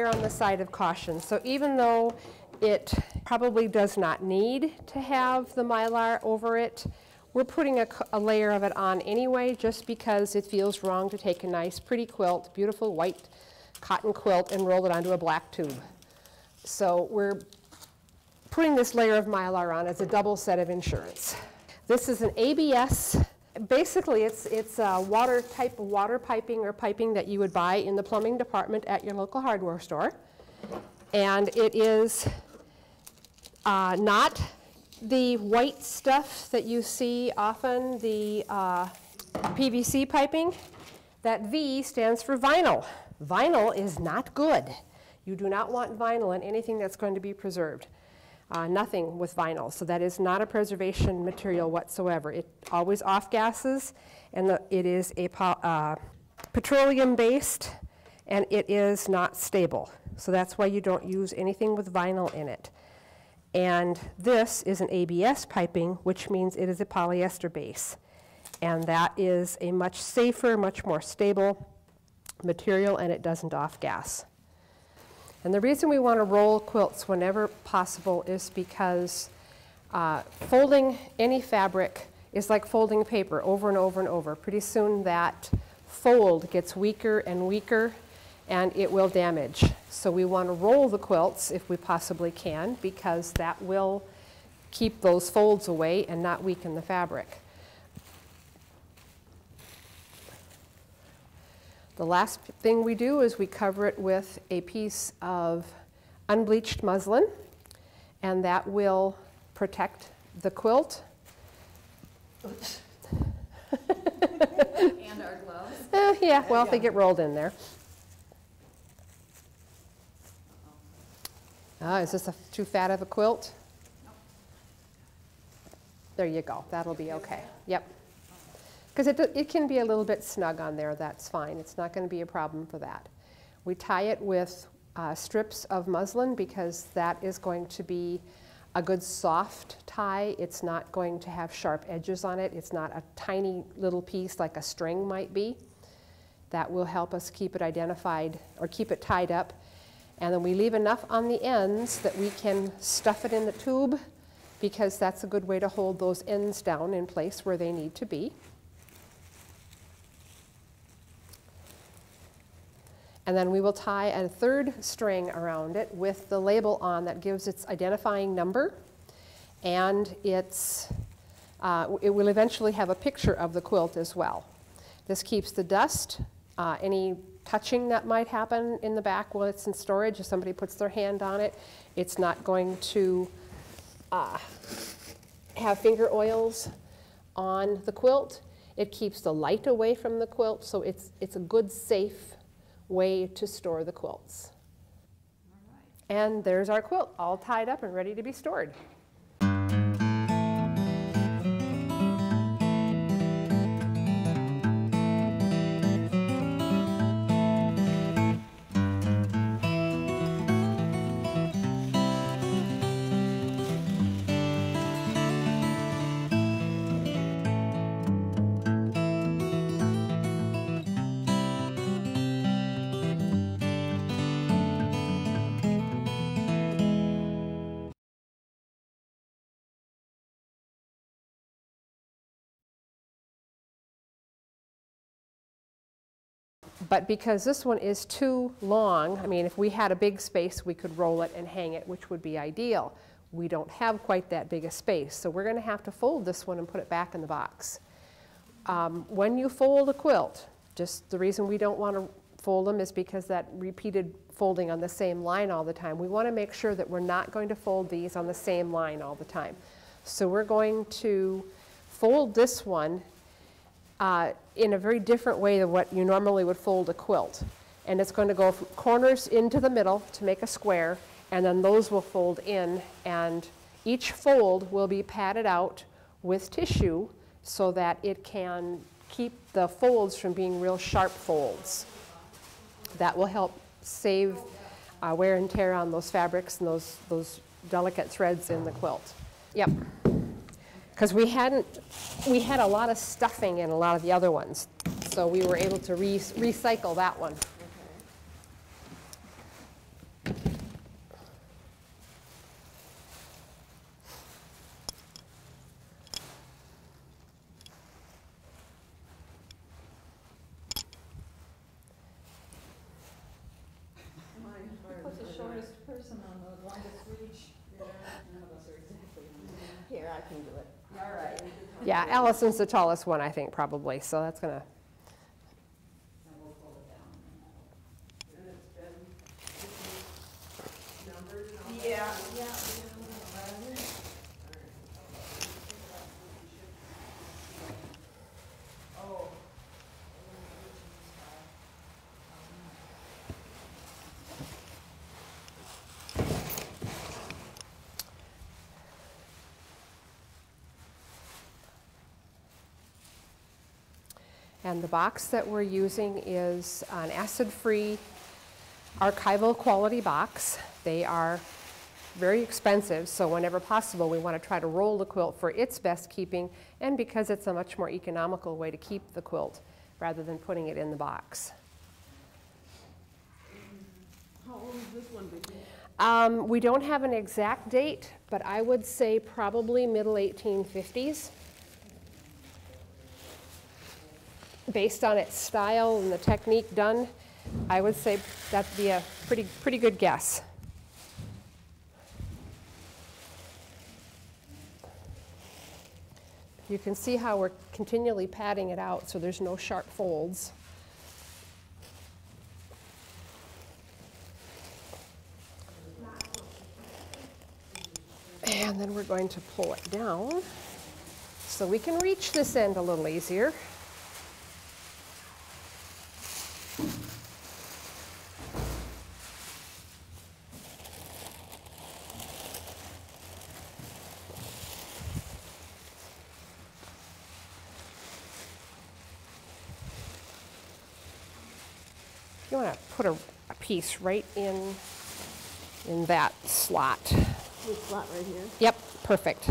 err on the side of caution. So even though it probably does not need to have the Mylar over it, we're putting a layer of it on anyway, just because it feels wrong to take a nice, pretty quilt, beautiful white cotton quilt, and roll it onto a black tube. So we're putting this layer of Mylar on as a double set of insurance. This is an ABS. Basically, it's a type of water piping or piping that you would buy in the plumbing department at your local hardware store. And it is not the white stuff that you see often, the PVC piping. That V stands for vinyl. Vinyl is not good. You do not want vinyl in anything that's going to be preserved. Nothing with vinyl. So that is not a preservation material whatsoever. It always off-gases, and it is a petroleum-based, and it is not stable. So that's why you don't use anything with vinyl in it. And this is an ABS piping, which means it is a polyester base. And that is a much safer, much more stable material, and it doesn't off-gas. And the reason we want to roll quilts whenever possible is because folding any fabric is like folding paper over and over and over. Pretty soon that fold gets weaker and weaker, and it will damage. So we want to roll the quilts if we possibly can, because that will keep those folds away and not weaken the fabric. The last thing we do is we cover it with a piece of unbleached muslin, and that will protect the quilt. And our gloves. Yeah, well, if they get rolled in there. Is this too fat of a quilt? No. There you go. That'll be okay. Yep. Because it can be a little bit snug on there. That's fine. It's not going to be a problem for that. We tie it with strips of muslin, because that is going to be a good soft tie. It's not going to have sharp edges on it. It's not a tiny little piece like a string might be. That will help us keep it identified or keep it tied up. And then we leave enough on the ends that we can stuff it in the tube, because that's a good way to hold those ends down in place where they need to be. And then we will tie a third string around it with the label on that gives its identifying number, and it will eventually have a picture of the quilt as well. This keeps the dust, any touching that might happen in the back while it's in storage. If somebody puts their hand on it, it's not going to have finger oils on the quilt. It keeps the light away from the quilt, so it's a good, safe way to store the quilts. All right. And there's our quilt, all tied up and ready to be stored. But because this one is too long, I mean, if we had a big space, we could roll it and hang it, which would be ideal. We don't have quite that big a space, so we're going to have to fold this one and put it back in the box. When you fold a quilt, just the reason we don't want to fold them is because that repeated folding on the same line all the time. We want to make sure that we're not going to fold these on the same line all the time. So we're going to fold this one in a very different way than what you normally would fold a quilt. And it's going to go from corners into the middle to make a square, and then those will fold in, and each fold will be padded out with tissue so that it can keep the folds from being real sharp folds. That will help save wear and tear on those fabrics and those delicate threads in the quilt. Yep. Because we had a lot of stuffing in a lot of the other ones, so we were able to recycle that one. Yeah, I can do it. All right. Yeah, Allison's the tallest one, I think, probably, so that's going to... And we'll pull it down. And it's been numbered and all that? Yeah. Oh. And the box that we're using is an acid-free archival quality box. They are very expensive, so whenever possible, we want to try to roll the quilt for its best keeping, and because it's a much more economical way to keep the quilt rather than putting it in the box. How old is this one, Vickie? We don't have an exact date, but I would say probably middle 1850s. Based on its style and the technique done, I would say that'd be a pretty good guess. You can see how we're continually patting it out so there's no sharp folds. And then we're going to pull it down so we can reach this end a little easier. You want to put a piece right in that slot. This slot right here. Yep, perfect.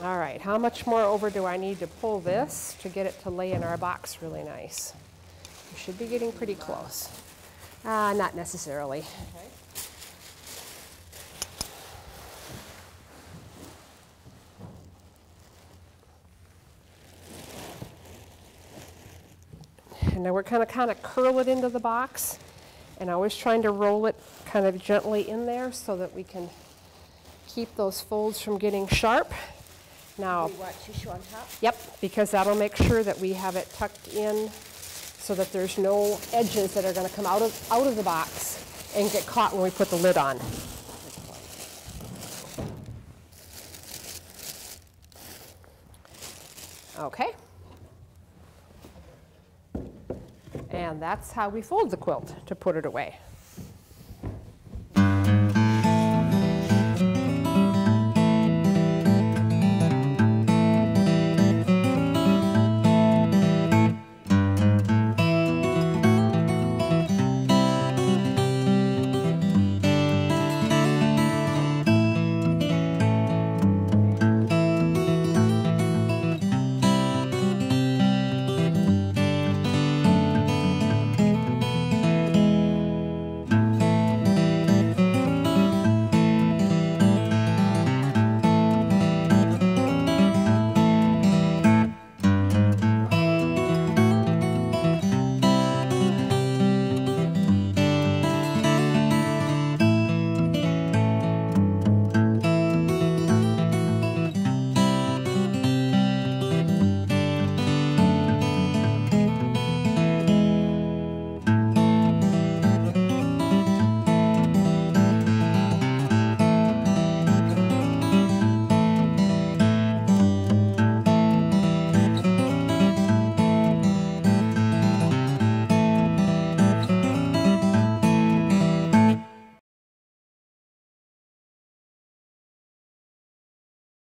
All right, how much more over do I need to pull this to get it to lay in our box really nice? We should be getting pretty close. Not necessarily. Okay. And now we're kind of curl it into the box, and always trying to roll it kind of gently in there so that we can keep those folds from getting sharp. Now, We want tissue on top? yep, because that'll make sure that we have it tucked in so that there's no edges that are going to come out of the box and get caught when we put the lid on. Okay. And that's how we fold the quilt to put it away.